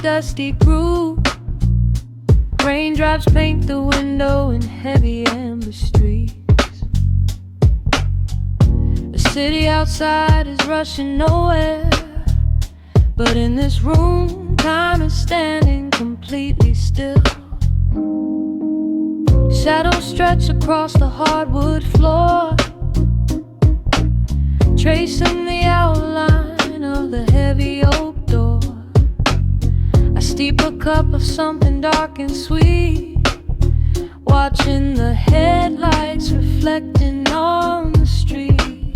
dusty groove. Raindrops paint the window in heavy amber streets. The city outside is rushing nowhere, but in this room, time is standing completely still. Shadows stretch across the hardwood floor, tracing the outline of the heavy oak door. I steep a cup of something dark and sweet, watching the headlights reflecting on the street.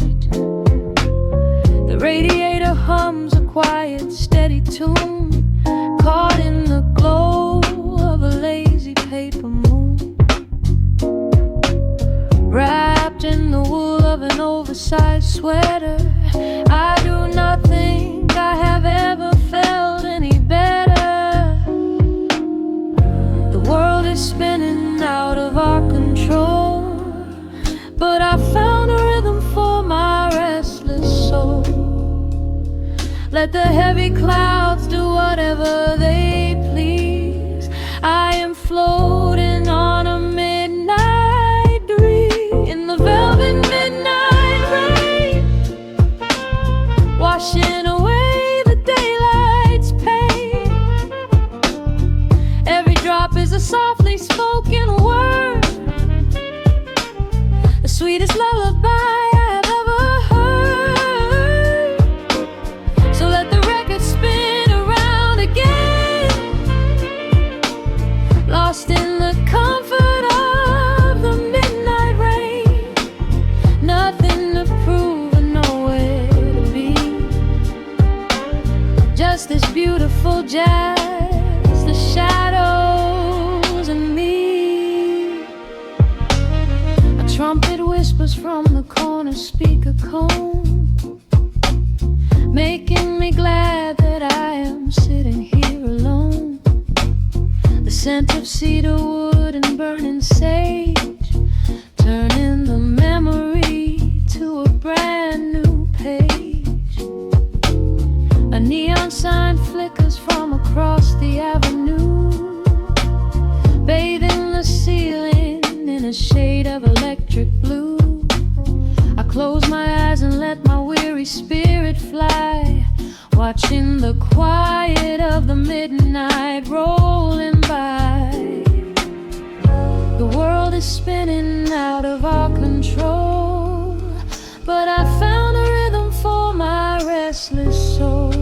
The radiator hums a quiet, steady tune, caught in the glow of a lazy paper moon. Wrapped in the wool of an oversized sweater, I do not think I have ever felt any better. The world is spinning out of our control, but I found a rhythm for my restless soul. Let the heavy clouds do whatever they please. I am floating on a midnight breeze in the velvet midnight rain, washing away the daylight's pain. Every drop is a softly spoken word, the sweetest lullaby I have ever heard. So let the record spin around again, lost in the comfort of the midnight rain. Nothing to prove and nowhere to be, just this beautiful jazz, the shadows and me. A trumpet whispers from the corner speaker cone, making me glad that I am sitting here alone. The scent of cedar wood and burning sage, turning the memory to a brand new page. A neon sign flickers from across the avenue, bathing the ceiling in a shade of electric blue. I close my eyes and let my weary spirit fly, watching the quiet of the midnight rolling by. The world is spinning out of our control, but I found a rhythm for my restless soul.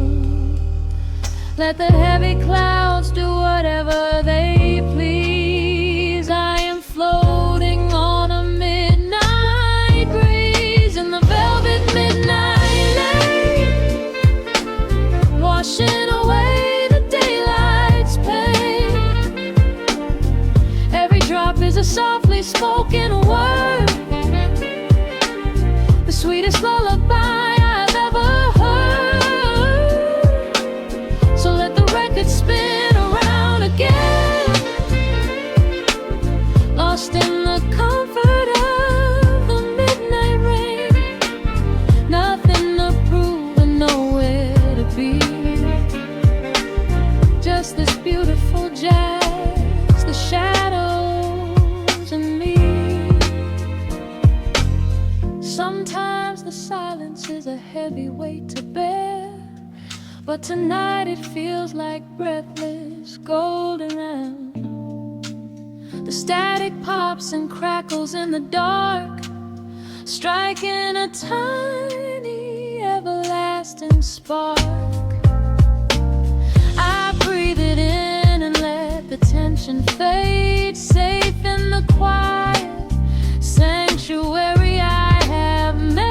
Let the heavy clouds do whatever they please. I am floating on a midnight breeze in the velvet midnight lane, washing away the daylight's pain. Every drop is a softly spoken word, the sweetest lullaby I've ever heard. So let the record spin around again, lost in the comfort of the midnight rain. Nothing to prove and nowhere to be, just this beautiful jazz, the shadows and me. Sometimes the silence is a heavy weight to bear, but tonight it feels like breathless golden round. The static pops and crackles in the dark, striking a tiny everlasting spark. I breathe it in and let the tension fade, safe in the quiet sanctuary I have made.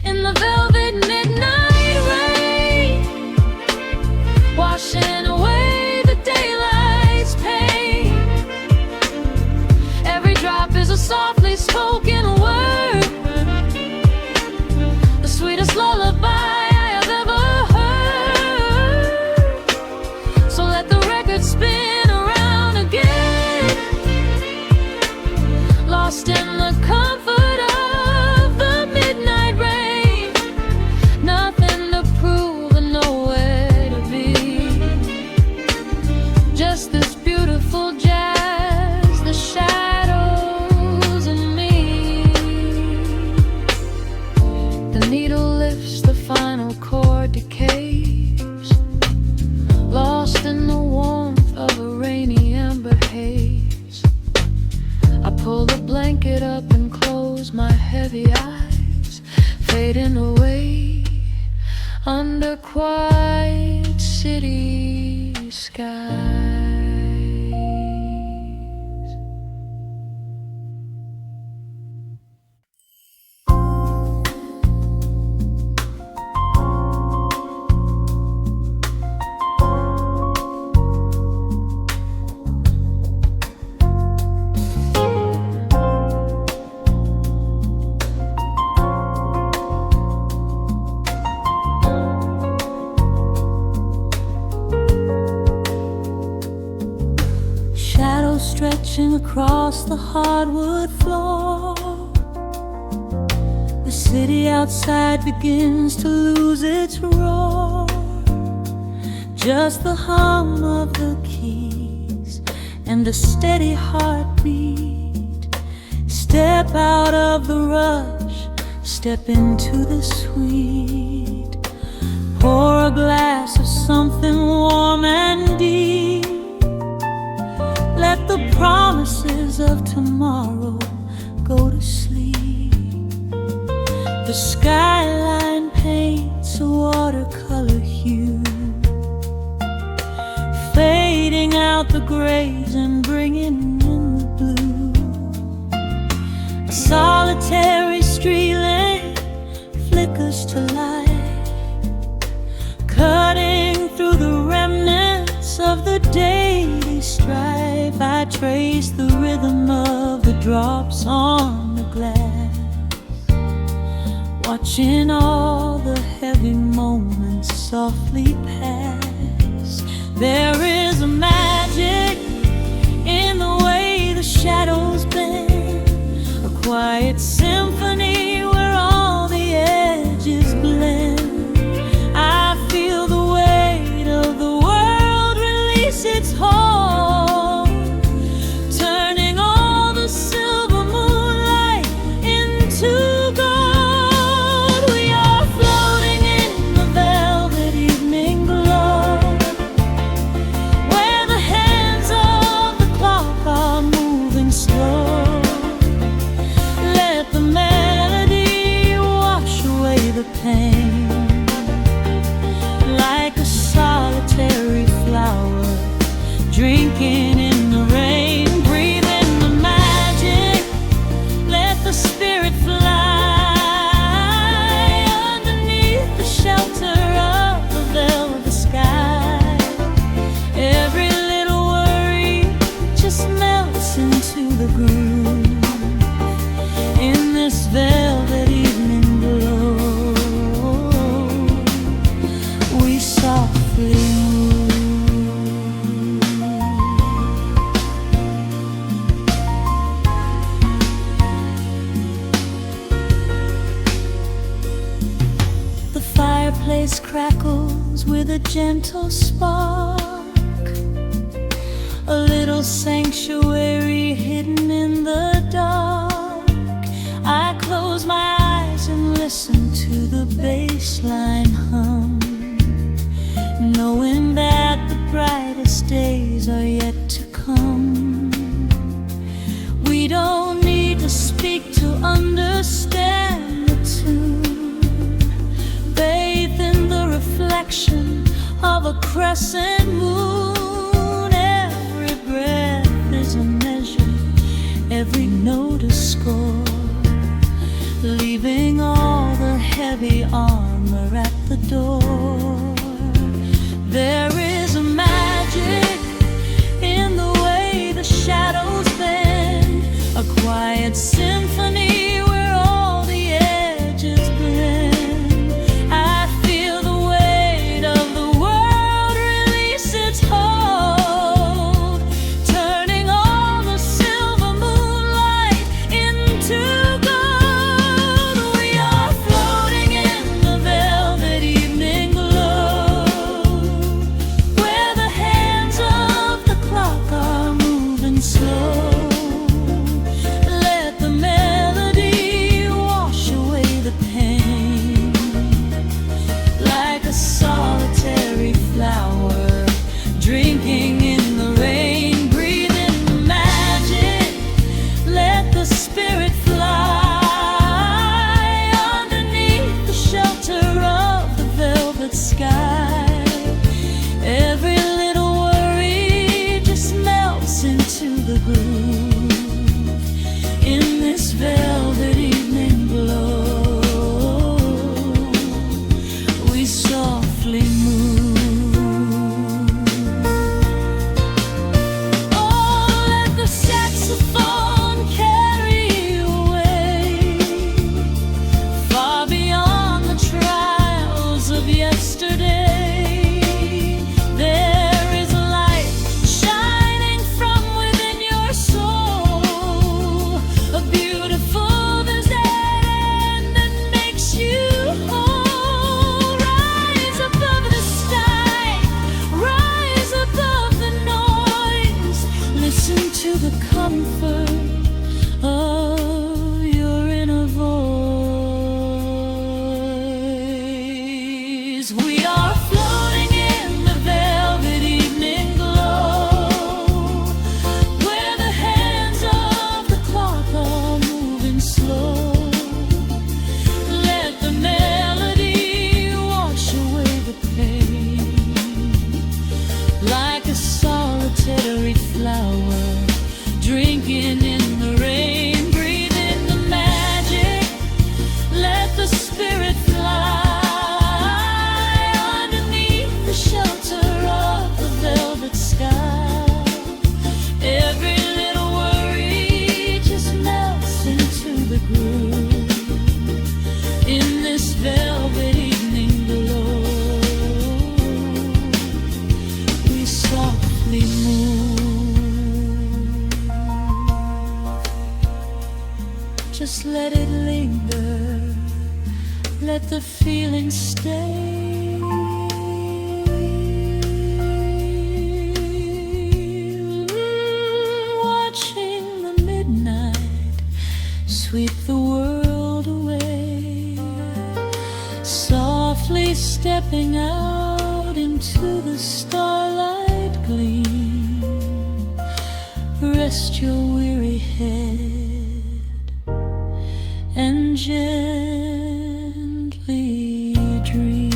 In the velvet midnight rain, washing away the daylight's pain. Every drop is a softly spoken word, the sweetest lullaby I have ever heard. So let the record spin blanket up and close my heavy eyes, fading away under quiet city skies. Stretching across the hardwood floor, the city outside begins to lose its roar. Just the hum of the keys and a steady heartbeat. Step out of the rush, step into the sweet. Pour a glass of something warm and deep. Let the promises of tomorrow go to sleep. The skyline paints a watercolor hue, fading out the grays and bringing in the blue. A solitary street lamp flickers to life, cutting through the remnants of the daily strife. I trace the rhythm of the drops on the glass, watching all the heavy moments softly pass. There is a magic in the way the shadows bend, a quiet symphony where all the edges blend. I feel the weight of the world release its hold, turning all the silver moonlight into gold. We are floating in the velvet evening glow, where the hands of the clock are moving slow. Let the melody wash away the pain, like a solitary flower drinking in the rain. Breathe in the magic, let the spirit fly underneath the shelter of the velvet sky. Every little worry just melts into the groove in this velvet evening glow. We softly move. The fireplace crackles with a gentle spark, a little sanctuary hidden in the dark. I close my eyes and listen to the bassline hum, knowing that the brightest days are yet to come. We don't need to speak to understand the tune, bathed in the reflection of a crescent moon. Every breath is a measure, every note a score, leaving all the heavy armor at the door. There is a magic in the way the shadows bend, a quiet symphony where all the edges blend. I feel the weight of the world release its hold, the groove in this velvet evening glow. We softly move. Oh, let the saxophone carry you away far beyond the trials of yesterday. Just let it linger, let the feeling stay. Watching the midnight sweep the world away, softly stepping out into the starlight gleam. Rest your weary head and gently dream.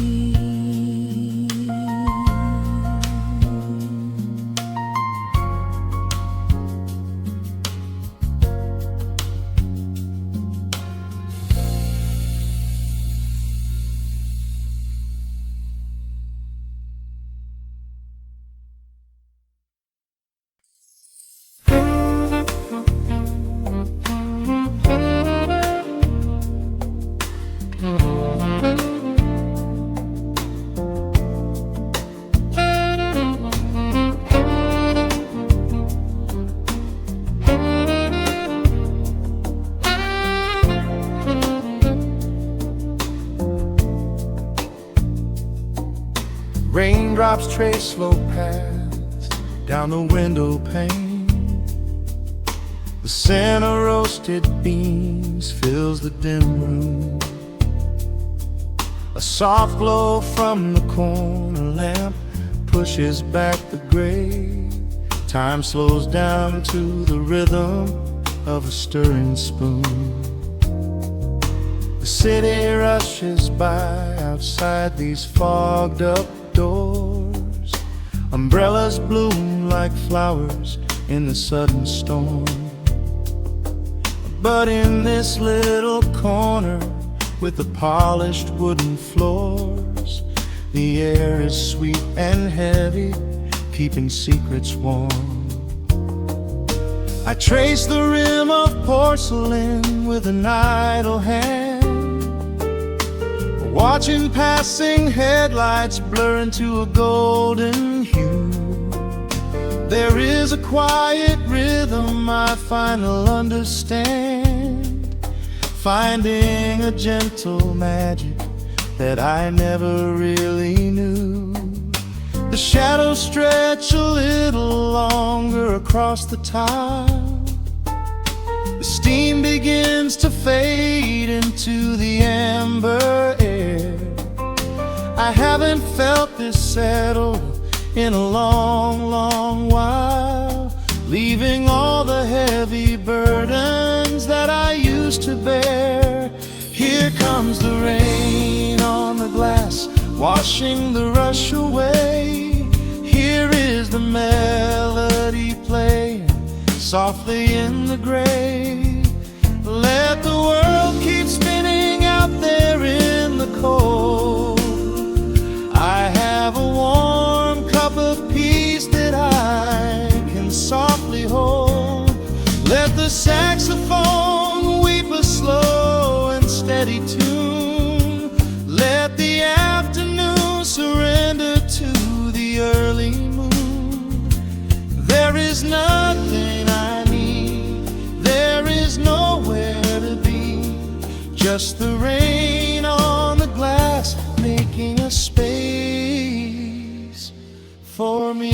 Raindrops trace slow paths down the window pane. The scent of roasted beans fills the dim room. A soft glow from the corner lamp pushes back the gray. Time slows down to the rhythm of a stirring spoon. The city rushes by outside these fogged up doors. Umbrellas bloom like flowers in the sudden storm. But in this little corner with the polished wooden floors, the air is sweet and heavy, keeping secrets warm. I trace the rim of porcelain with an idle hand, watching passing headlights blur into a golden hue. There is a quiet rhythm I finally understand, finding a gentle magic that I never really knew. The shadows stretch a little longer across the tile. The steam begins to fade into the amber air. I haven't felt this settled in a long, long while, leaving all the heavy burdens that I used to bear. Here comes the rain on the glass, washing the rush away. Here is the melody playing, softly in the gray. Let the world keep spinning out there in the cold. I have a warm cup of peace that I can softly hold. Let the saxophone weep a slow and steady tune. Let the afternoon surrender to the early moon. There is nothing I need, there is nowhere to be, just the rain on the glass making a space for me.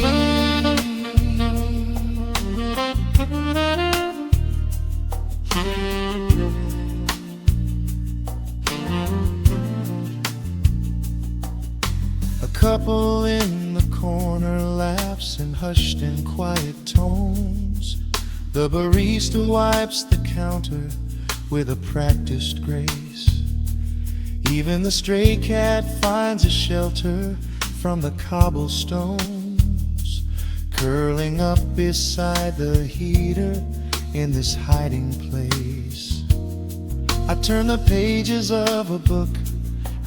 A couple in the corner laughs in hushed and quiet tones. The barista wipes the counter with a practiced grace. Even the stray cat finds a shelter from the cobblestones, curling up beside the heater in this hiding place. I turn the pages of a book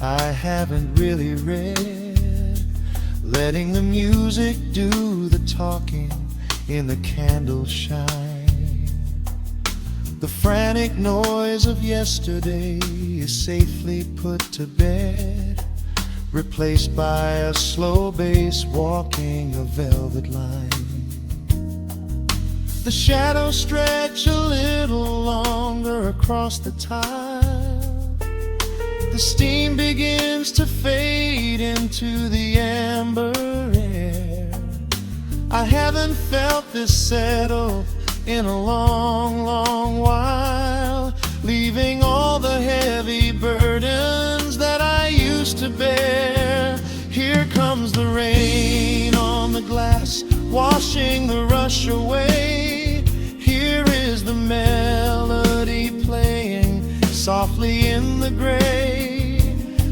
I haven't really read, letting the music do the talking in the candle shine. The frantic noise of yesterday is safely put to bed, replaced by a slow bass walking a velvet line. The shadows stretch a little longer across the tile. The steam begins to fade into the amber air. I haven't felt this settle in a long, long while, leaving all the heavy burdens that I used to bear. Here comes the rain on the glass, washing the rush away. Here is the melody playing softly in the gray.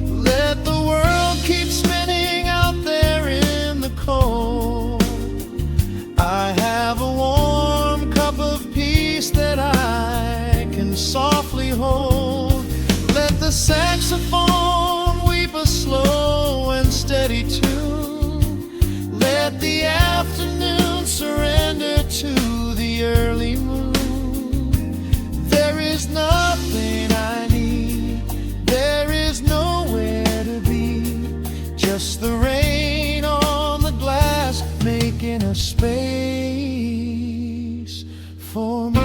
Let the world keep spinning out there in the cold. I have a warm cup of peace that I can softly hold. Let the saxophone weep a slow and steady tune. Let the afternoon surrender to the early moon. There is nothing I need, there is nowhere to be, just the rain on the glass making a space for me.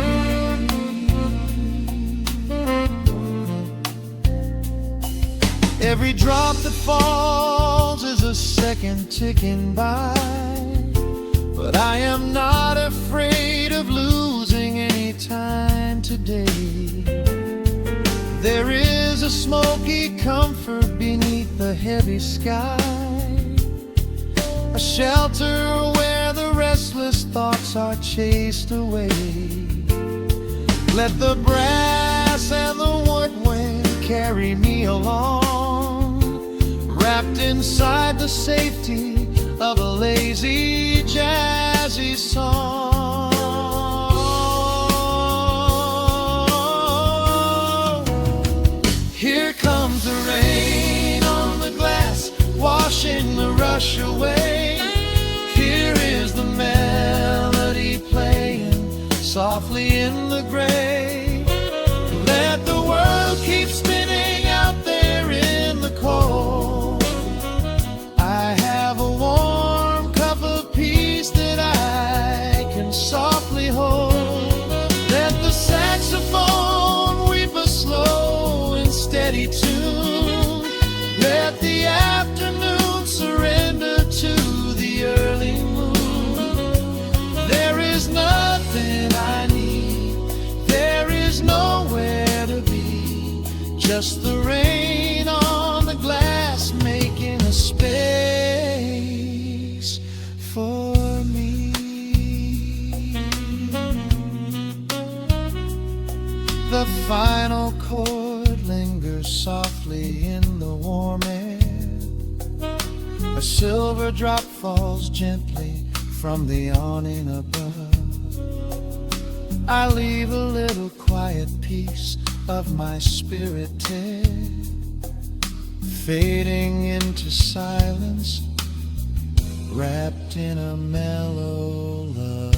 Every drop that falls is a second ticking by, but I am not afraid of losing any time today. There is a smoky comfort beneath the heavy sky, a shelter where the restless thoughts are chased away. Let the brass and the woodwind carry me along, wrapped inside the safety of a lazy, jazzy song. Here comes the rain on the glass, washing the rush away. Here is the melody playing softly in the gray. Let the world keep spinning out there in the cold. I have a warm cup of peace that I can softly hold. Let the saxophone weep a slow and steady tune. Let the afternoon surrender to the early moon. There is nothing I need, there is nowhere to be, just the rain on the glass making a space for me. The final chord lingers softly in the warm air. A silver drop falls gently from the awning above. I leave a little quiet piece of my spirit fading into silence, wrapped in a mellow love.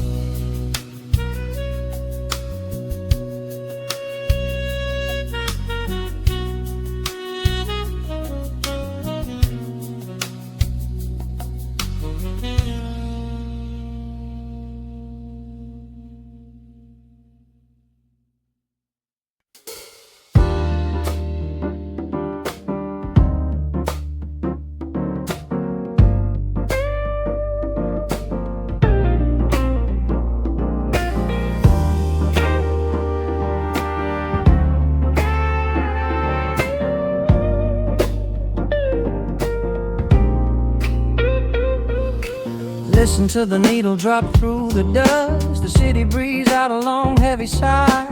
Listen to the needle drop through the dust. The city breeze out a long heavy sigh.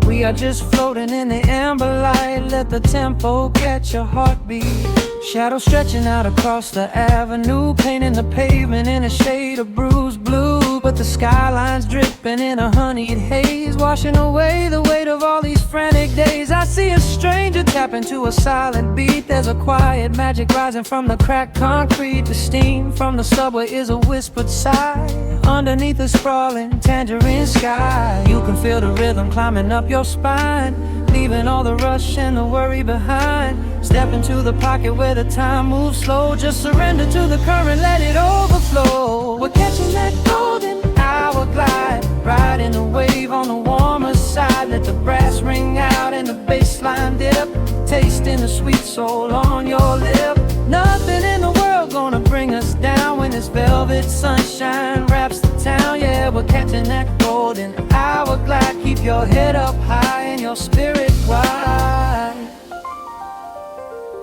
We are just floating in the amber light. Let the tempo catch your heartbeat. Shadows stretching out across the avenue, painting the pavement in a shade of bruised blue. But the skyline's dripping in a honeyed haze, washing away the weight of all these frantic days. I see a stranger tap into a silent beat. There's a quiet magic rising from the cracked concrete. The steam from the subway is a whispered sigh underneath the sprawling tangerine sky. You can feel the rhythm climbing up your spine, leaving all the rush and the worry behind. Step into the pocket where the time moves slow. Just surrender to the current, let it overflow. We're catching that golden hour glide, riding the wave on the warmer side. Let the brass ring out and the bass line dip, tasting the sweet soul on your lip. Nothing in the world gonna bring us down when this velvet sunshine wraps the town. Yeah, we're catching that golden hour glide. Keep your head up high and your spirit wide.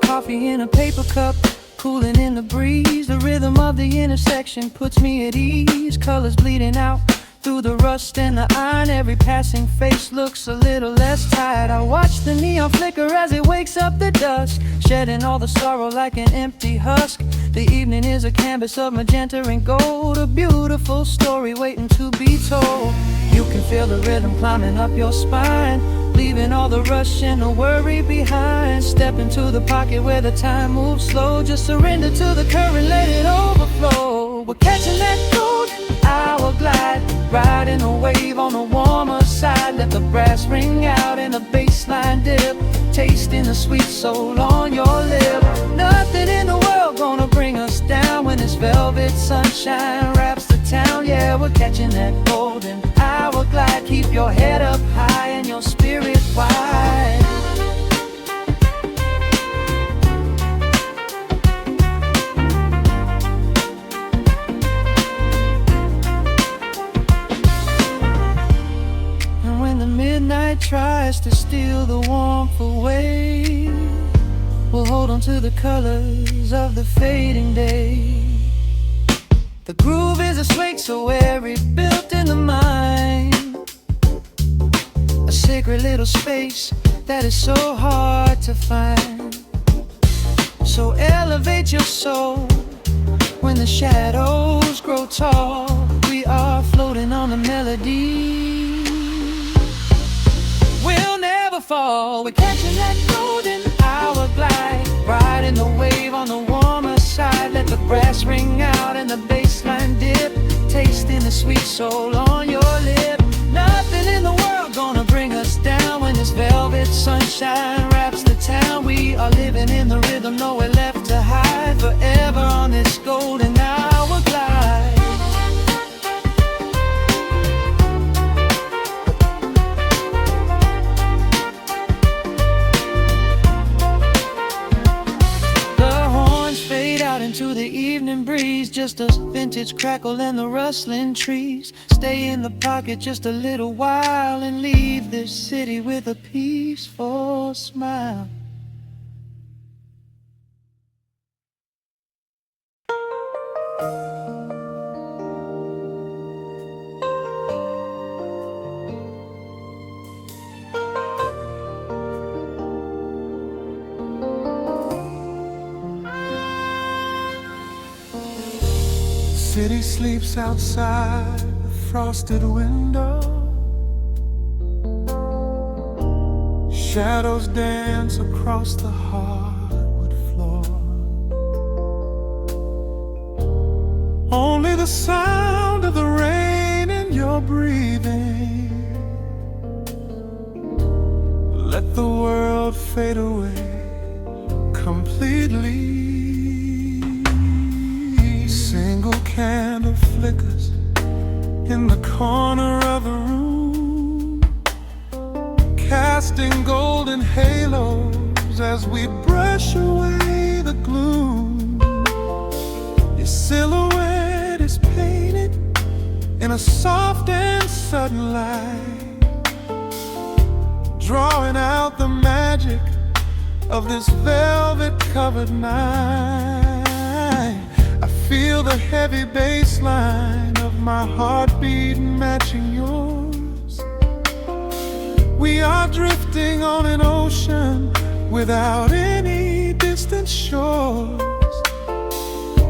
Coffee in a paper cup, cooling in the breeze. The rhythm of the intersection puts me at ease. Colors bleeding out through the rust and the iron. Every passing face looks a little less tired. I watch the neon flicker as it wakes up the dusk, shedding all the sorrow like an empty husk. The evening is a canvas of magenta and gold, a beautiful story waiting to be told. You can feel the rhythm climbing up your spine, leaving all the rush and the worry behind. Step into the pocket where the time moves slow. Just surrender to the current, let it overflow. We're catching that golden hour glide, riding a wave on the warmer side. Let the brass ring out and the bass line dip, tasting the sweet soul on your lip. Nothing in the world gonna bring us down when this velvet sunshine wraps the town. Yeah, we're catching that golden hour glide. Keep your head up high and your spirit wide. And when the midnight tries to steal the warmth away, we'll hold on to the colors of the fading day. The groove is a swing so airy, built in the mind, a sacred little space that is so hard to find. So elevate your soul when the shadows grow tall. We are floating on the melody, we'll never fall. We're catching that golden hour glide, riding the wave on the warmer side. Let the brass ring out and the bass line dip, tasting the sweet soul on your lip. Nothing in the world gonna bring us down when this velvet sunshine wraps the town. We are living in the rhythm, nowhere left to hide, forever on this golden hour glide. Into the evening breeze, just a vintage crackle and the rustling trees. Stay in the pocket just a little while and leave this city with a peaceful smile. City sleeps outside the frosted window. Shadows dance across the hardwood floor. Only the sound of the rain in your breathing. Let the world fade away completely. Single candle flickers in the corner of the room, casting golden halos as we brush away the gloom. Your silhouette is painted in a soft and sudden light, drawing out the magic of this velvet-covered night. I feel the heavy bass line of my heartbeat matching yours. We are drifting on an ocean without any distant shores.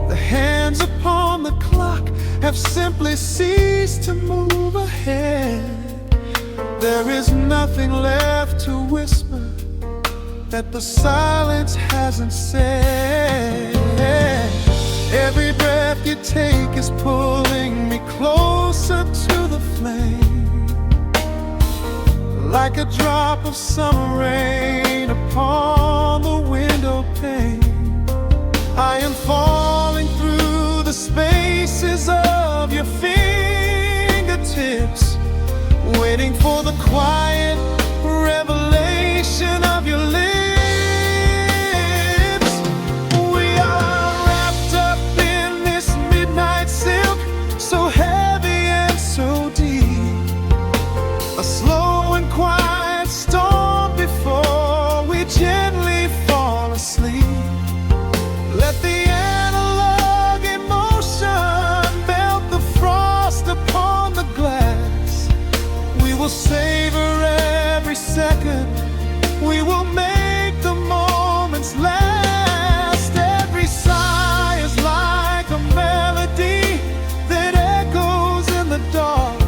The hands upon the clock have simply ceased to move ahead. There is nothing left to whisper that the silence hasn't said. Every breath you take is pulling me closer to the flame, like a drop of summer rain upon the window pane. I am falling through the spaces of your fingertips, waiting for the quiet revelation of your lips. We are wrapped up in this midnight silk, so heavy and so deep. A slow and quiet storm before we gently fall asleep. Let the analog emotion melt the frost upon the glass. We will savor every second, we will make the moments last. Every sigh is like a melody that echoes in the dark,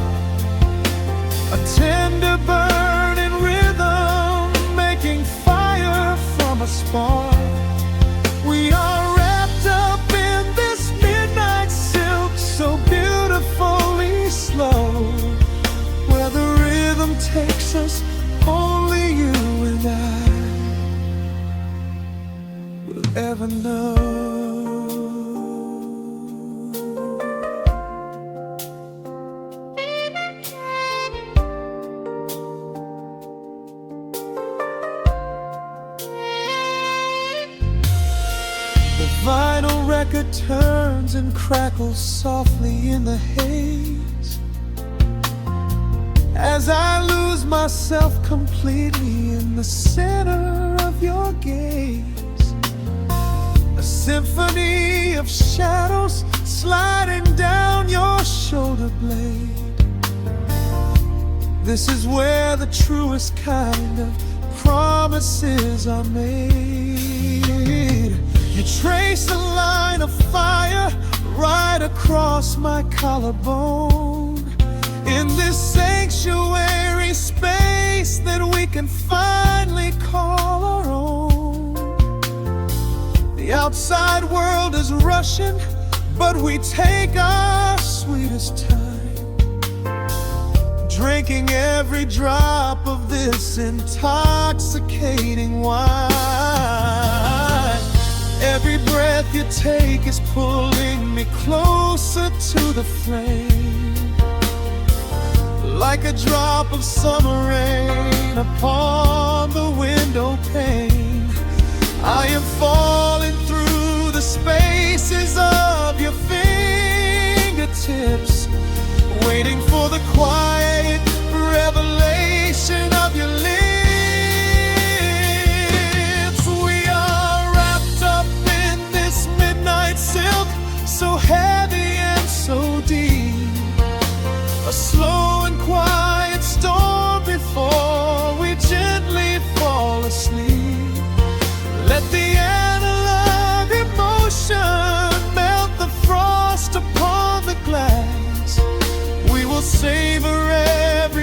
a tender burning rhythm making fire from a spark. We are wrapped up in this midnight silk, so beautifully slow, where the rhythm takes us, only you and I will ever know. The vinyl record turns and crackles softly in the haze as I lose myself completely in the center of your gaze. A symphony of shadows sliding down your shoulder blade. This is where the truest kind of promises are made. You trace a line of fire right across my collarbone, in this sanctuary space that we can finally call our own. The outside world is rushing, but we take our sweetest time, drinking every drop of this intoxicating wine. Every breath you take is pulling me closer to the flame, like a drop of summer rain upon the window pane. I am falling through the spaces of your fingertips, waiting for the quiet revelation of your lips. We are wrapped up in this midnight silk, so heavy and so deep. A slow and quiet storm before we gently fall asleep. Let the analog emotion melt the frost upon the glass. We will savor every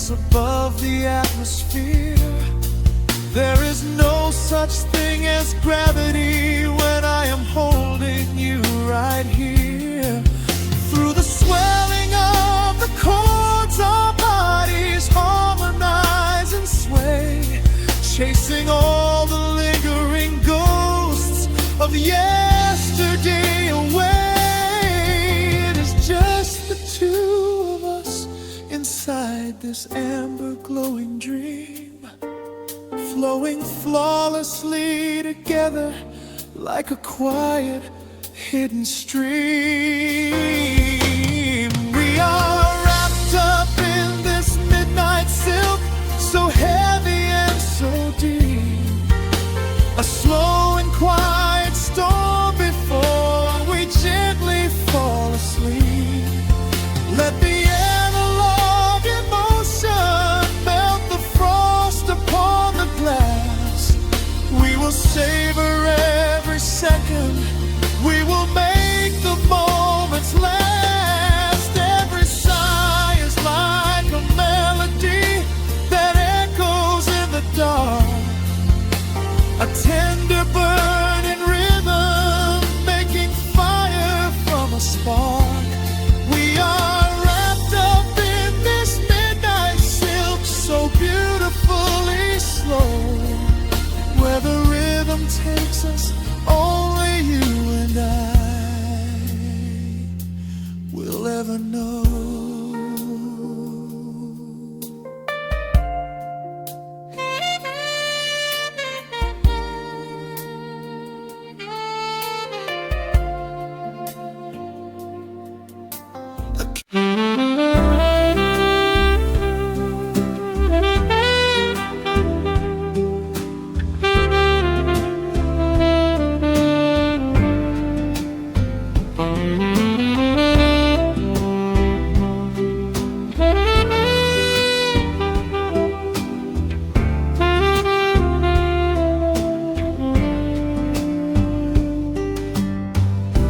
us above the atmosphere. There is no such thing as gravity when I am holding you right here. Through the swelling of the chords, our bodies harmonize and sway, chasing all the lingering ghosts of yesterday away. It is just the two of us inside this amber glowing dream, flowing flawlessly together like a quiet hidden stream. We are wrapped up in this midnight silk, so heavy and so deep, a slow and quiet storm before we gently fall asleep. Let the analog emotion melt the frost upon the glass. We will savor every second, we will make the moments last. Every sigh is like a melody that echoes in the dark, a tender burning rhythm making fire from a spark. We are wrapped up in this midnight silk, so beautifully slow, where the rhythm takes us, only you and I will ever know.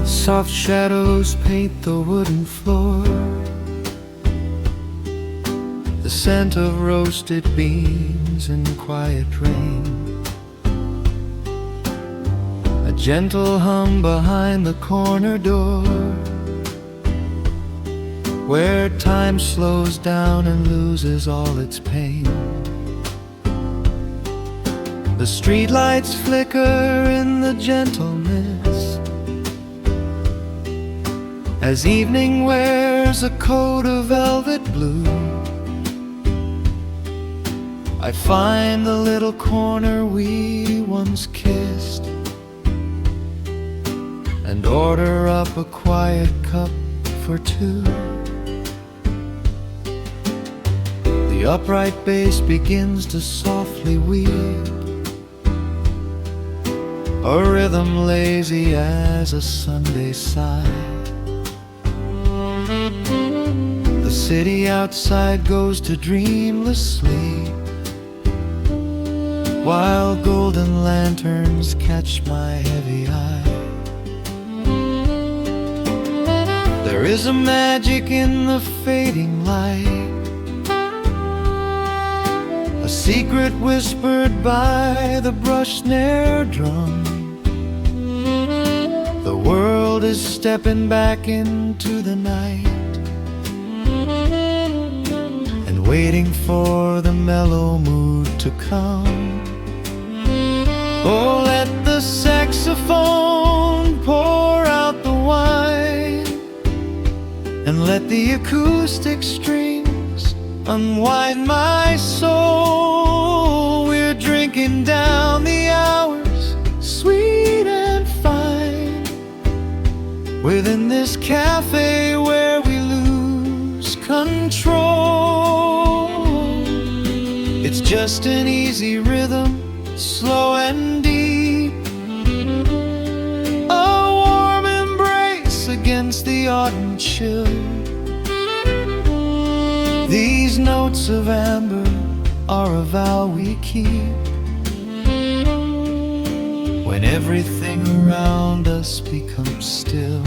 Soft shadows paint the wooden floor, the scent of roasted beans and quiet rain, a gentle hum behind the corner door, where time slows down and loses all its pain. The streetlights flicker in the gentle mist as evening wears a coat of velvet blue. I find the little corner we once kissed and order up a quiet cup for two. The upright bass begins to softly weave, a rhythm lazy as a Sunday sigh. The city outside goes to dreamless sleep, while golden lanterns catch my heavy eye. There is a magic in the fading light, a secret whispered by the brush snare drum. The world is stepping back into the night and waiting for the mellow mood to come. Oh, let the saxophone pour out the wine, and let the acoustic strings unwind my soul. We're drinking down the hours, sweet and fine, within this cafe where we lose control. It's just an easy rhythm, slow and deep, a warm embrace against the autumn chill. These notes of amber are a vow we keep when everything around us becomes still.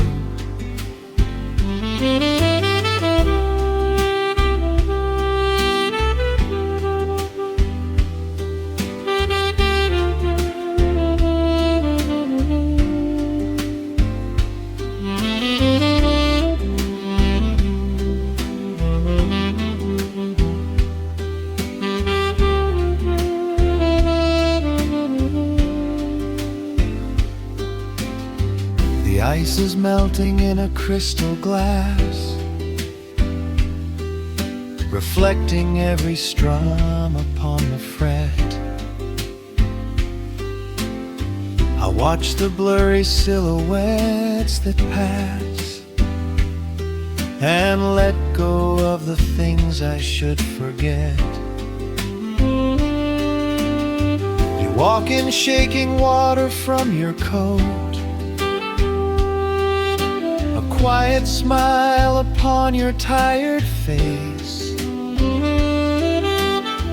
Ice is melting in a crystal glass, reflecting every strum upon the fret. I watch the blurry silhouettes that pass and let go of the things I should forget. You walk in shaking water from your coat, a quiet smile upon your tired face.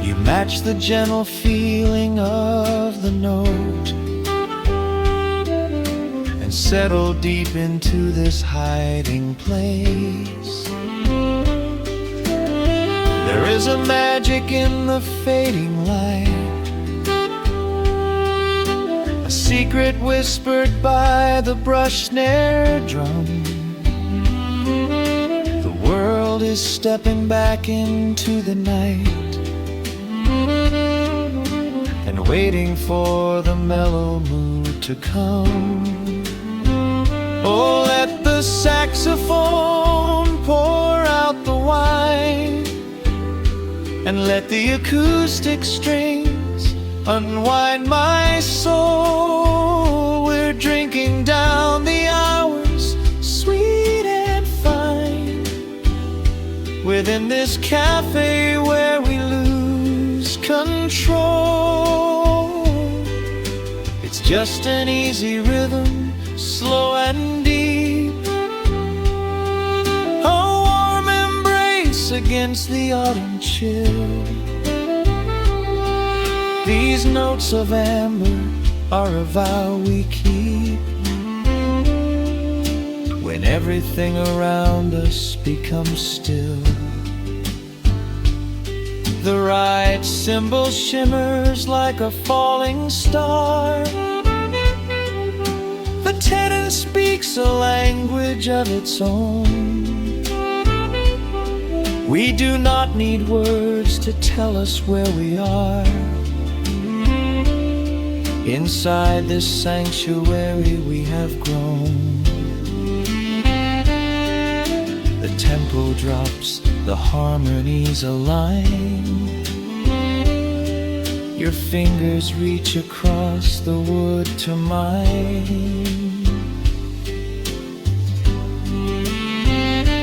You match the gentle feeling of the note and settle deep into this hiding place. There is a magic in the fading light, a secret whispered by the brush snare drum. The world is stepping back into the night and waiting for the mellow mood to come. Oh, let the saxophone pour out the wine, and let the acoustic strings unwind my soul. We're drinking down the hours, sweet and fine, within this cafe where we lose control. It's just an easy rhythm, slow and deep, a warm embrace against the autumn chill. These notes of amber are a vow we keep when everything around us becomes still. The right cymbal shimmers like a falling star, the tenor speaks a language of its own. We do not need words to tell us where we are. Inside this sanctuary we have grown. The tempo drops, the harmonies align. Your fingers reach across the wood to mine.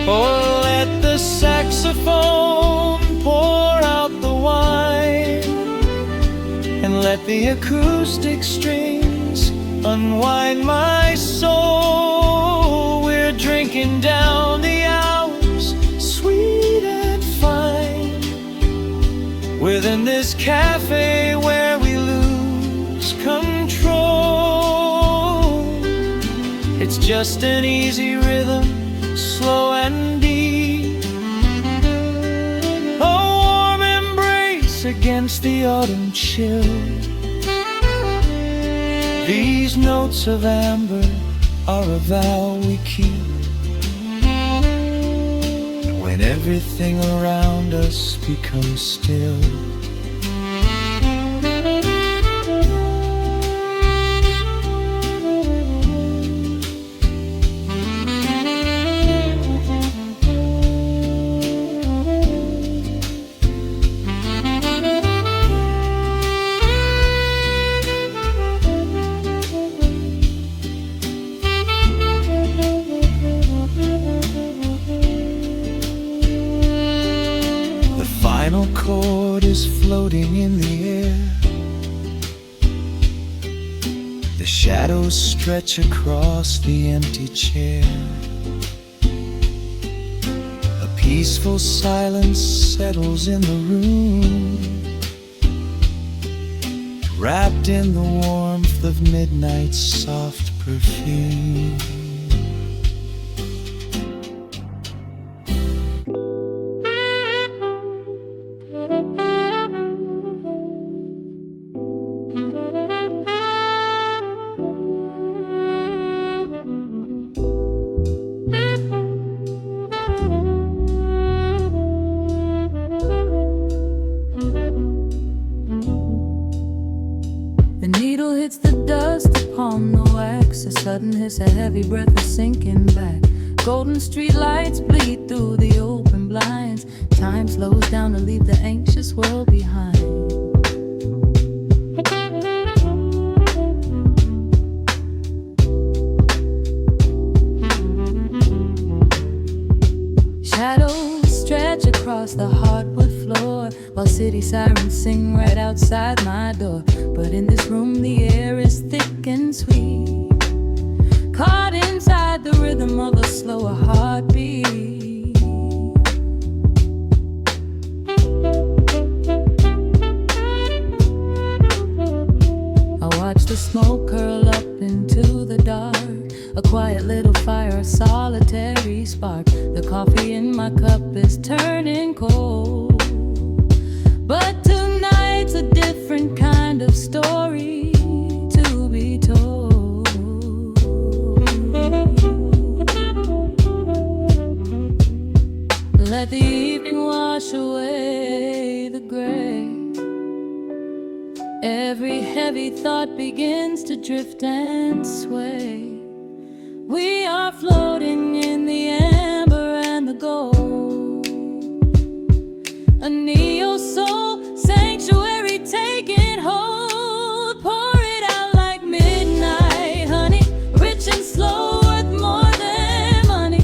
Oh, let the saxophone pour out the wine, and let the acoustic strings unwind my soul. We're drinking down the hours, sweet and fine, within this cafe where we lose control. It's just an easy rhythm, slow and deep, a warm embrace against the autumn chill. These notes of amber are a vow we keep when everything around us becomes still. The final chord is floating in the air. The shadows stretch across the empty chair. A peaceful silence settles in the room, wrapped in the warmth of midnight's soft perfume. candle hits the dust upon the wax. A sudden hiss, a heavy breath, a sinking back. Golden street lights bleed through the open blinds. Time slows down to leave the anxious world behind. Shadows stretch across the hardwood floor, while city sirens sing right outside my door. But in this room the air is thick and sweet, caught inside the rhythm of a slower heartbeat. I watch the smoke curl up into the dark, a quiet little fire, a solitary spark. The coffee in my cup is turning cold, but tonight's a different kind of story to be told. Let the evening wash away the gray. Every heavy thought begins to drift and sway. We are floating in the amber and the gold, a neo-soul sanctuary taking hold. Pour it out like midnight honey, rich and slow, worth more than money.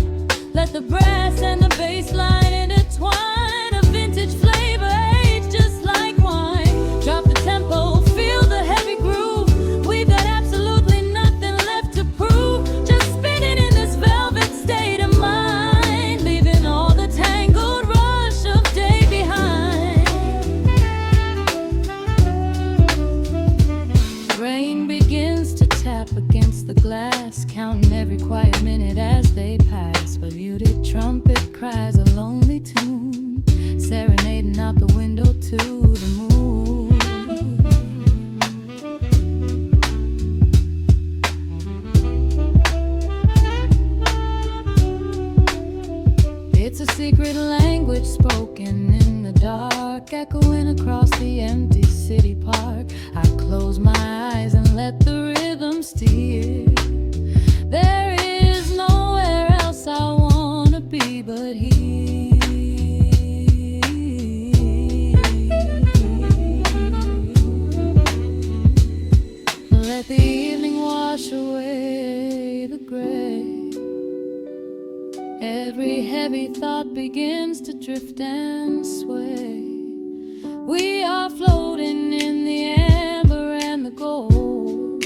Let the brass and the bass line intertwine, a vintage flavor aged just like wine. Drop the tempo, feel the heavy groove. We've got absolutely nothing left to prove. Just spinning in this velvet state of mind, leaving all the tangled rush of day behind. Rain begins to tap against the glass, counting every quiet minute as they pass. A muted trumpet cries a lonely tune, serenading out the window to the moon. It's a secret language spoken in the dark, echoing across the empty city park. I close my eyes and let the rhythm steer. There is nowhere else I wanna be but here. Let the evening wash away the gray. Every heavy thought begins to drift and sway. We are floating in the amber and the gold,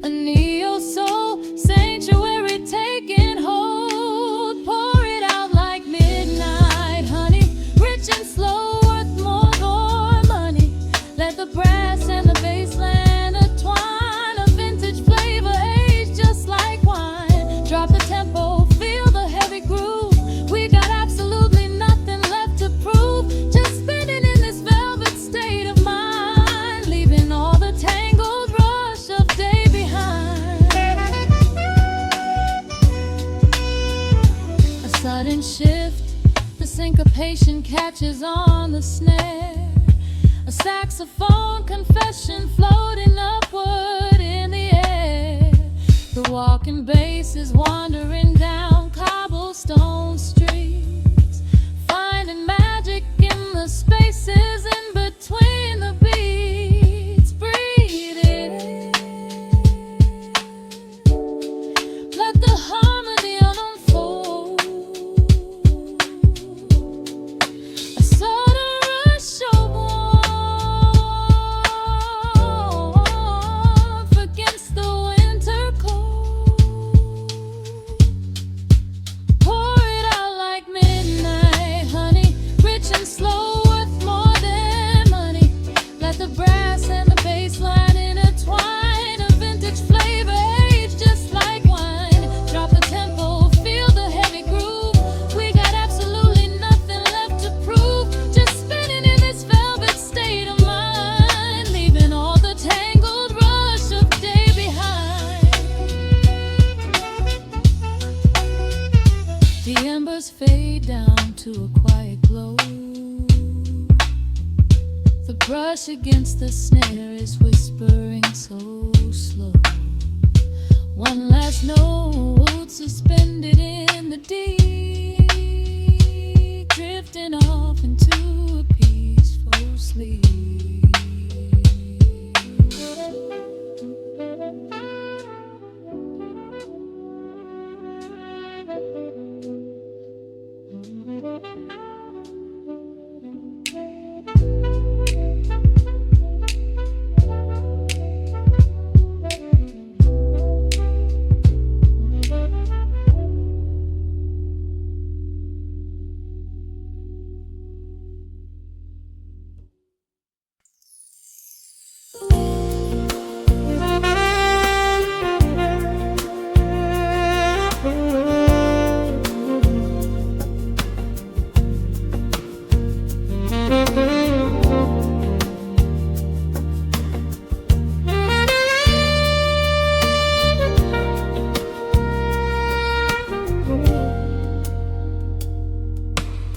a neo-soul sanctuary taking hold. Pour it out like midnight honey, rich and slow, worth more than money. Let the brass and the bass line intertwine, a vintage flavor aged just like wine. Drop the tempo, feel the heavy groove. We got absolutely nothing left to prove. Just spinning in this velvet state of mind, leaving all the tangled rush of day behind. A sudden shift, the syncopation catches on the snare. A saxophone confession floating upward in the air. The walking bass is wandering down cobblestone streets, finding magic in the spaces in between the beats. Breathe it in, let the harmony unfold. A sudden rush of warmth against the winter cold. brush against the snare is whispering so slow. One last note suspended in the deep, drifting off into a peaceful sleep.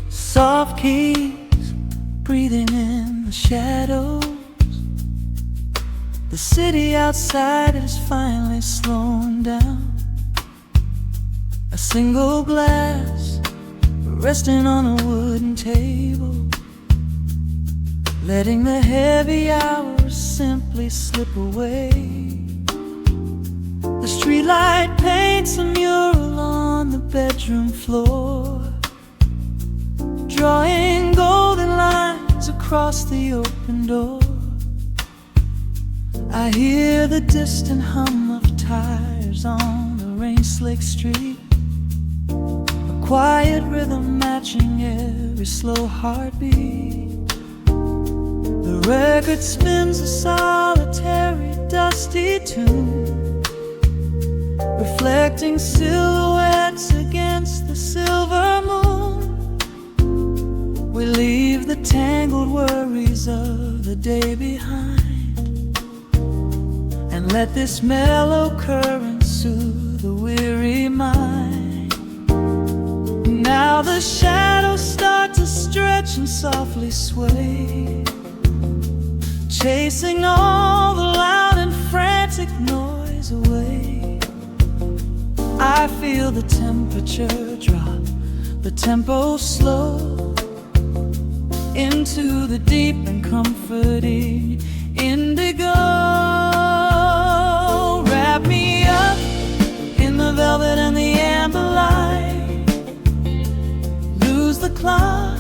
Soft keys breathing in the shadows. The city outside is finally slowing down. A single glass resting on a wooden table, letting the heavy hours simply slip away. The streetlight paints a mural on the bedroom floor, drawing golden lines across the open door. I hear the distant hum of tires on the rain-slicked street, a quiet rhythm matching every slow heartbeat. The record spins a solitary, dusty tune, reflecting silhouettes against the silver moon. We leave the tangled worries of the day behind, and let this mellow current soothe the weary mind. Now the shadows start to stretch and softly sway, chasing all the loud and frantic noise away. I feel the temperature drop, the tempo slow, into the deep and comforting indigo. Wrap me up in the velvet and the amber light, lose the clock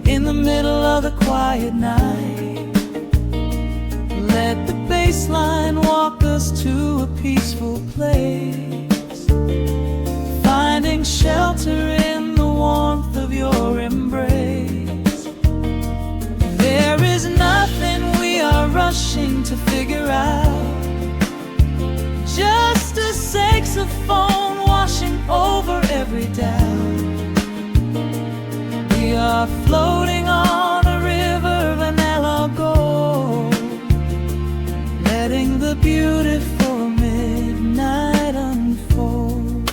in the middle of the quiet night. Let the bass line walk us to a peaceful place, finding shelter in the warmth of your embrace. There is nothing we are rushing to figure out, just a saxophone washing over every doubt. We are floating on a river vanilla gold, letting the beautiful midnight unfold.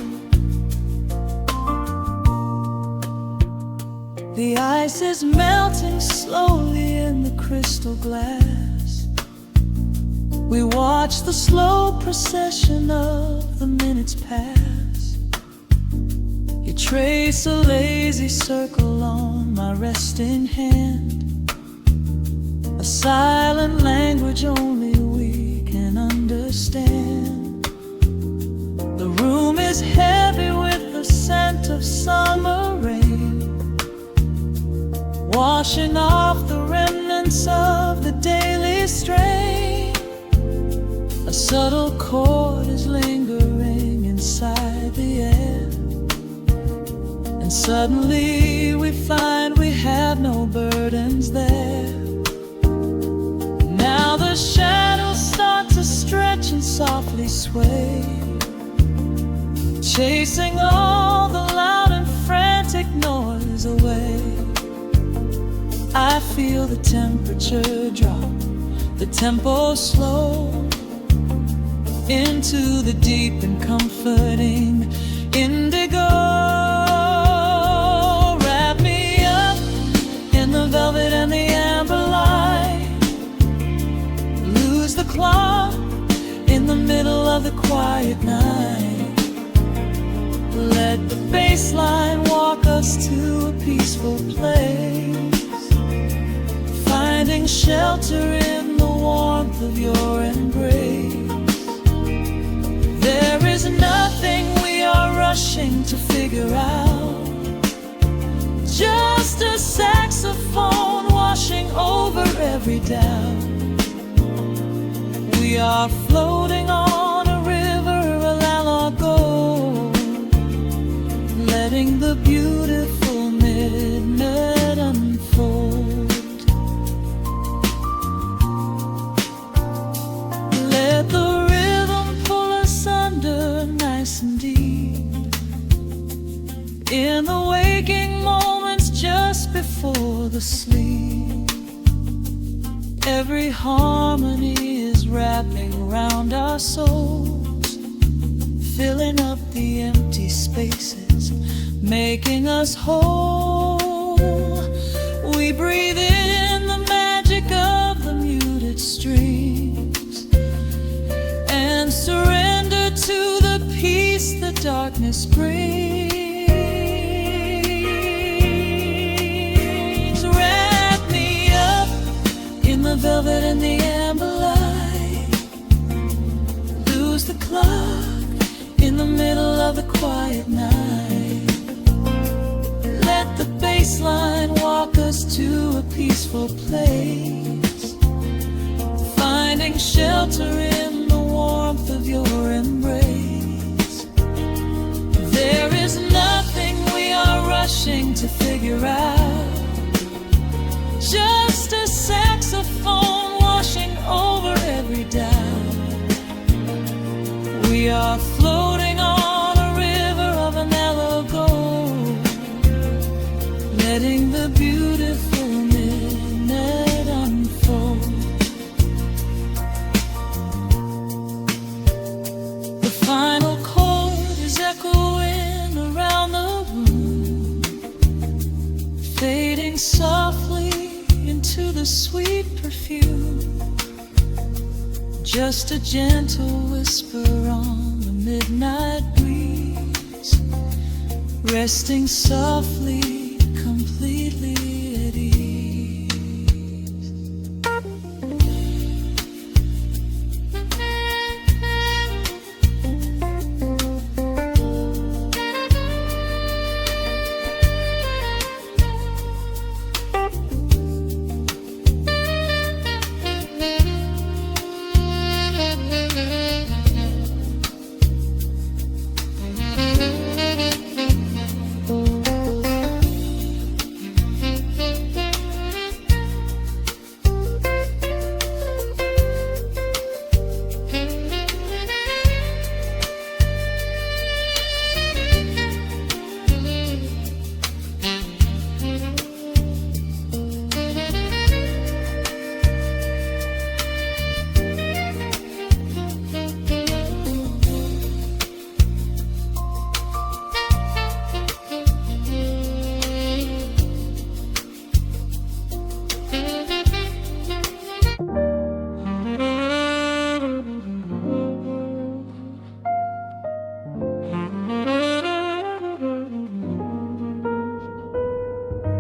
The ice is melting slowly in the crystal glass. We watch the slow procession of the minutes pass. You trace a lazy circle on my resting hand, a silent language only we can understand. The room is heavy with the scent of summer rain, washing off the remnants of the daily strain. A subtle chord is lingering inside the air, and suddenly we find we have no burdens there. Now the shadows start to stretch and softly sway, chasing all the loud and frantic noise away. I feel the temperature drop, the tempo slow, into the deep and comforting indigo. Wrap me up in the velvet and the amber light, clock in the middle of the quiet night. Let the bass line walk us to a peaceful place, finding shelter in the warmth of your embrace. There is nothing we are rushing to figure out, just a saxophone washing over every doubt. We are floating on a river, a landlocked gold, letting the beautiful midnight unfold. Let the rhythm pull us under nice and deep, in the waking moments just before the sleep. Every harmony is wrapping around our souls, filling up the empty spaces, making us whole. We breathe in the magic of the muted strings and surrender to the peace the darkness brings. Wrap me up in the velvet and the amber light, lose the clock in the middle of the quiet night. Let the bass line walk us to a peaceful place, finding shelter in the warmth of your embrace. There is nothing we are rushing to figure out, just a saxophone washing over every doubt. We are floating on a river of vanilla gold, letting the beautiful midnight unfold. The final chord is echoing around the room, fading softly into the sweet perfume. Just a gentle whisper on the midnight breeze, resting softly, completely at ease.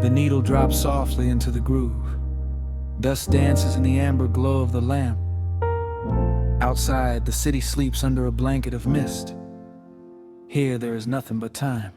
The needle drops softly into the groove. Dust dances in the amber glow of the lamp. Outside, the city sleeps under a blanket of mist. Here, there is nothing but time.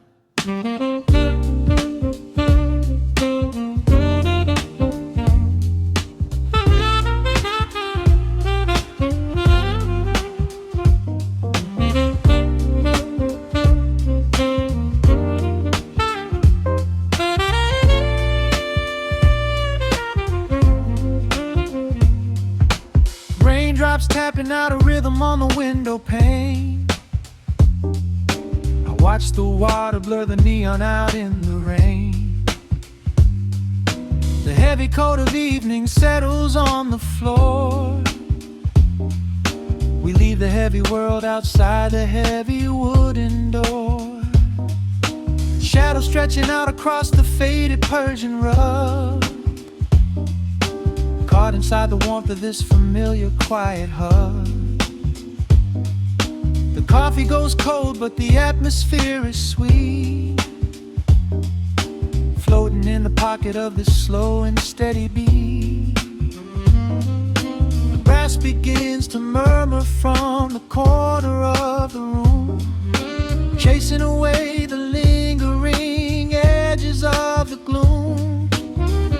Raindrops tapping out a rhythm on the window pane. I watch the water blur the neon out in the rain. The heavy coat of evening settles on the floor. We leave the heavy world outside the heavy wooden door. Shadows stretching out across the faded Persian rug, caught inside the warmth of this familiar quiet hug. The coffee goes cold, but the atmosphere is sweet, floating in the pocket of this slow and steady beat. The brass begins to murmur from the corner of the room, chasing away the lingering edges of the gloom.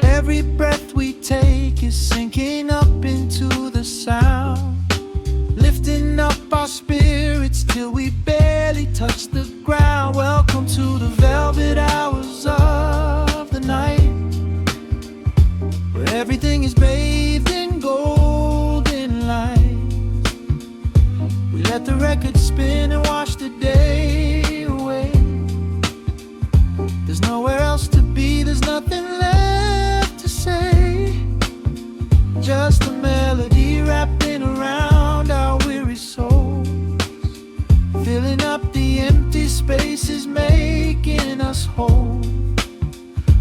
Every breath we take is sinking up into the sound, lifting up our spirits till we barely touch the ground. Welcome to the velvet hours of the night, where everything is bathed in golden light. We let the record spin and wash the day away. There's nowhere else to be, there's nothing left to say. Just a melody wrapping around our weary souls, filling up the empty spaces, making us whole.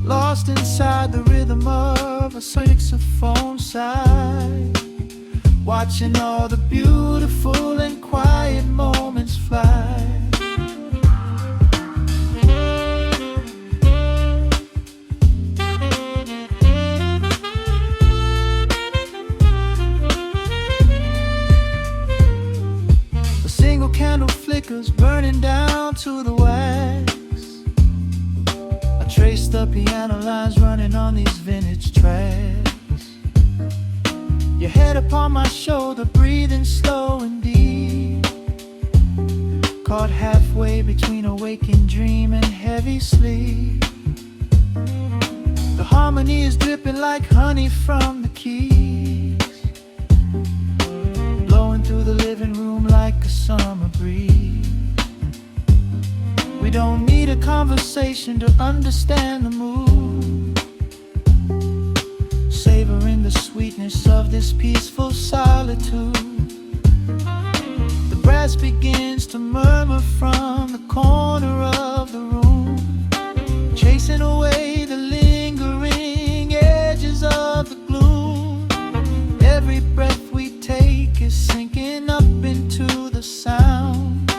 Lost inside the rhythm of a saxophone sigh, watching all the beautiful and quiet moments fly. A single candle flickers, burning down to the wax. I trace the piano lines running on these vintage tracks. Your head upon my shoulder, breathing slow and deep, caught halfway between a waking dream and heavy sleep. The harmony is dripping like honey from the keys, blowing through the living room like a summer breeze. We don't need a conversation to understand the mood, savoring the sweetness of this peaceful solitude. The brass begins to murmur from the corner of the room, chasing away the lingering edges of the gloom. Every breath we take is sinking up into the sound,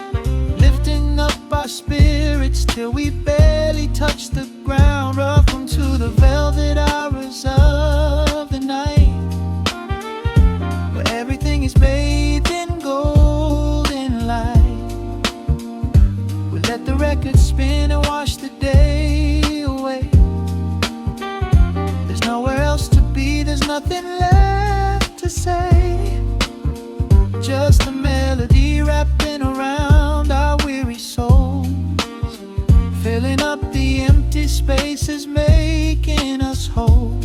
lifting up our spirits till we barely touch the ground. Welcome to the velvet hours of the night, where everything is bathed in golden light. We let the record spin and wash the day away. There's nowhere else to be, there's nothing left to say. Just a melody wrapping around our weary souls, filling up the empty spaces, making us whole.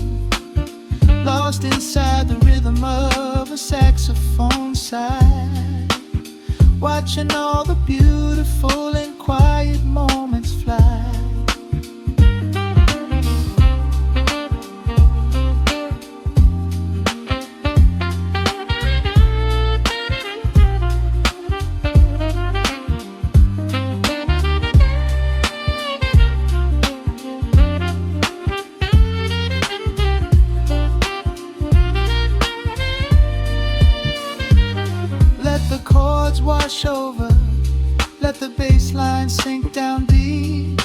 Lost inside the rhythm of a saxophone sigh, watching all the beautiful and quiet moments fly. The chords wash over, let the bass line sink down deep.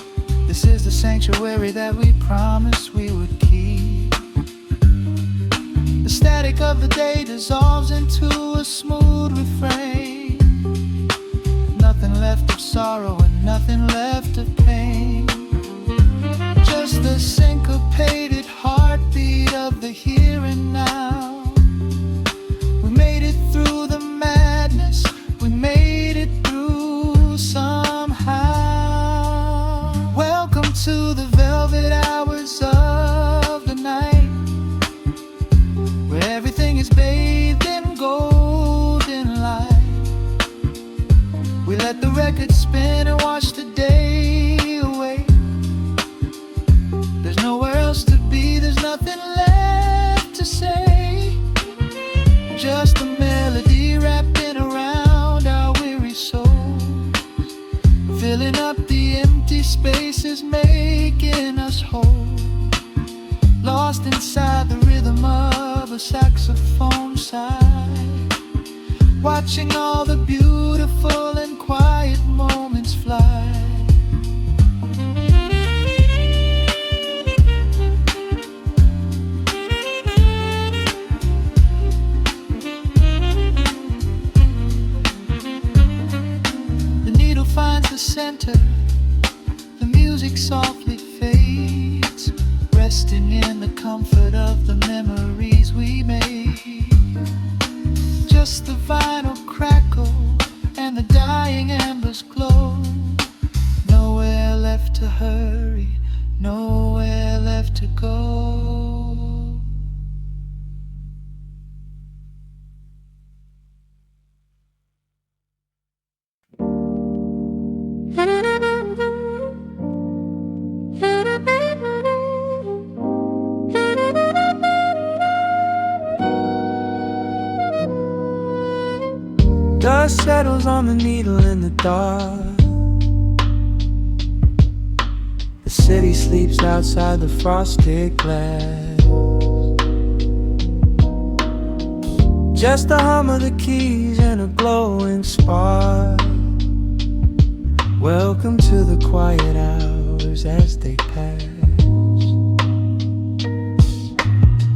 This is the sanctuary that we promised we would keep. The static of the day dissolves into a smooth refrain. Nothing left of sorrow and nothing left of pain, just the syncopated heartbeat of the here and now. We made it through the madness, we made it through somehow. Welcome to the velvet hours of the night, where everything is bathed in golden light. We let the record spin and wash the day away. There's nowhere else to be, there's nothing left to say. Just a melody wrapping around our weary souls, filling up the empty spaces, making us whole. Lost inside the rhythm of a saxophone watching all the beautiful and quiet moments fly. The needle finds the center, the music softly fades, resting in the comfort of the memories we made. Just the vinyl crackle and the dying embers glow. Nowhere left to hurry, nowhere left to go. Dust settles on the needle in the dark. The city sleeps outside the frosted glass. Just the hum of the keys and a glowing spark. Welcome to the quiet hours as they pass.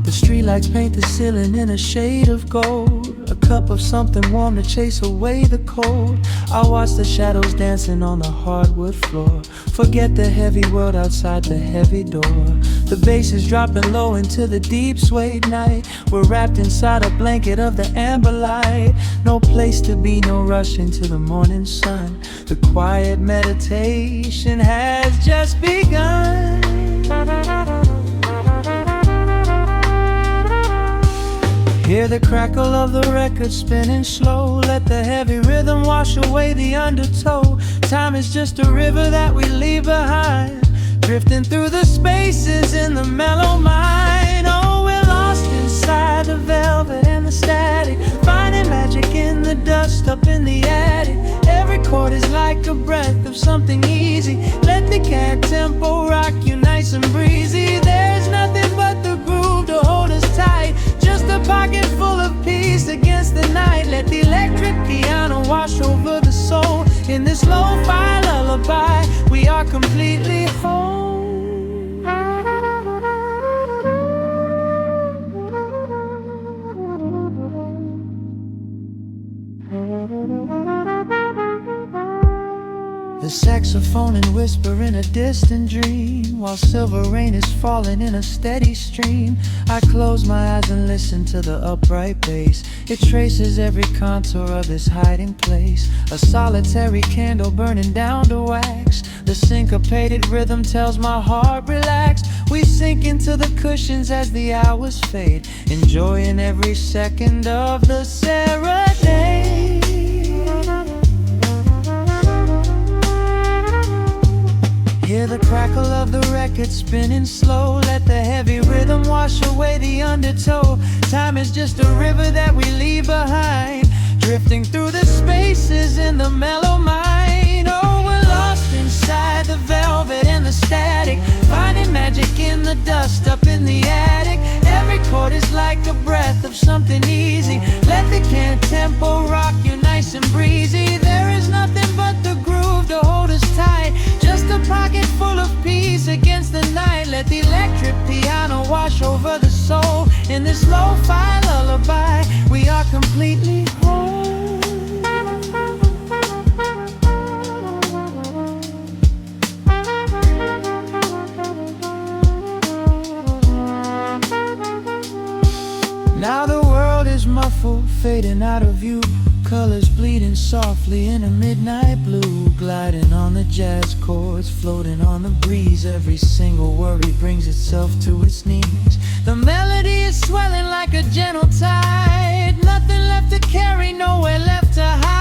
The streetlights paint the ceiling in a shade of gold. A cup of something warm to chase away the cold. I watch the shadows dancing on the hardwood floor. Forget the heavy world outside the heavy door. The bass is dropping low into the deep swayed night. We're wrapped inside a blanket of the amber light. No place to be, no rush into the morning sun. The quiet meditation has just begun. Hear the crackle of the record spinning slow. Let the heavy rhythm wash away the undertow. Time is just a river that we leave behind, drifting through the spaces in the mellow mind. Oh, we're lost inside the velvet and the static, finding magic in the dust up in the attic. Every chord is like a breath of something easy. Let the cat tempo rock you nice and breezy. There's nothing but the groove to hold us tight. Just a pocket full of peace against the night. Let the electric piano wash over the soul. In this lo-fi lullaby, we are completely whole. The saxophone and whisper in a distant dream, while silver rain is falling in a steady stream. I close my eyes and listen to the upright bass. It traces every contour of this hiding place. A solitary candle burning down to wax. The syncopated rhythm tells my heart relax. We sink into the cushions as the hours fade, enjoying every second of the serenade. Hear the crackle of the record spinning slow. Let the heavy rhythm wash away the undertow. Time is just a river that we leave behind, drifting through the spaces in the mellow mind. Oh, we're lost inside the velvet and the static, finding magic in the dust up in the attic. Every chord is like a breath of something easy. Let the can tempo rock you nice and breezy. There is nothing but the groove to hold us tight. Just a pocket full of peace against the night. Let the electric piano wash over the soul. In this lo-fi lullaby, we are completely whole. Now the world is muffled, fading out of view. Colors bleeding softly in a midnight blue, gliding on the jazz chords, floating on the breeze. Every single worry brings itself to its knees. The melody is swelling like a gentle tide. Nothing left to carry, nowhere left to hide.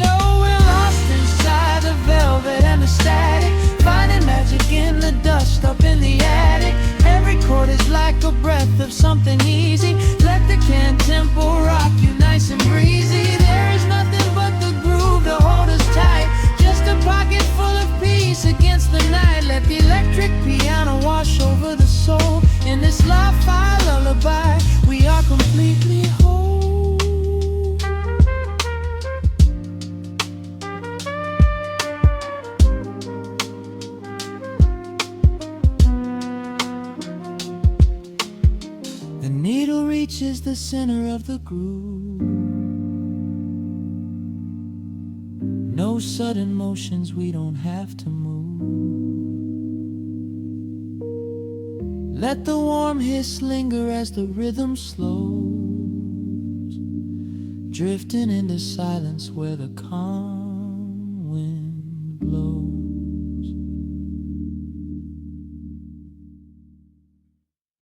Oh, we're lost inside the velvet and the static, finding magic in the dust up in the attic. Every chord is like a breath of something easy. Let the can tempo rock you nice and breezy. There is nothing but the groove to hold us tight. Just a pocket full of peace against the night. Let the electric piano wash over the soul. In this lo-fi lullaby, we are completely pitch is the center of the groove. No sudden motions, we don't have to move. Let the warm hiss linger as the rhythm slows, drifting into silence where the calm wind blows.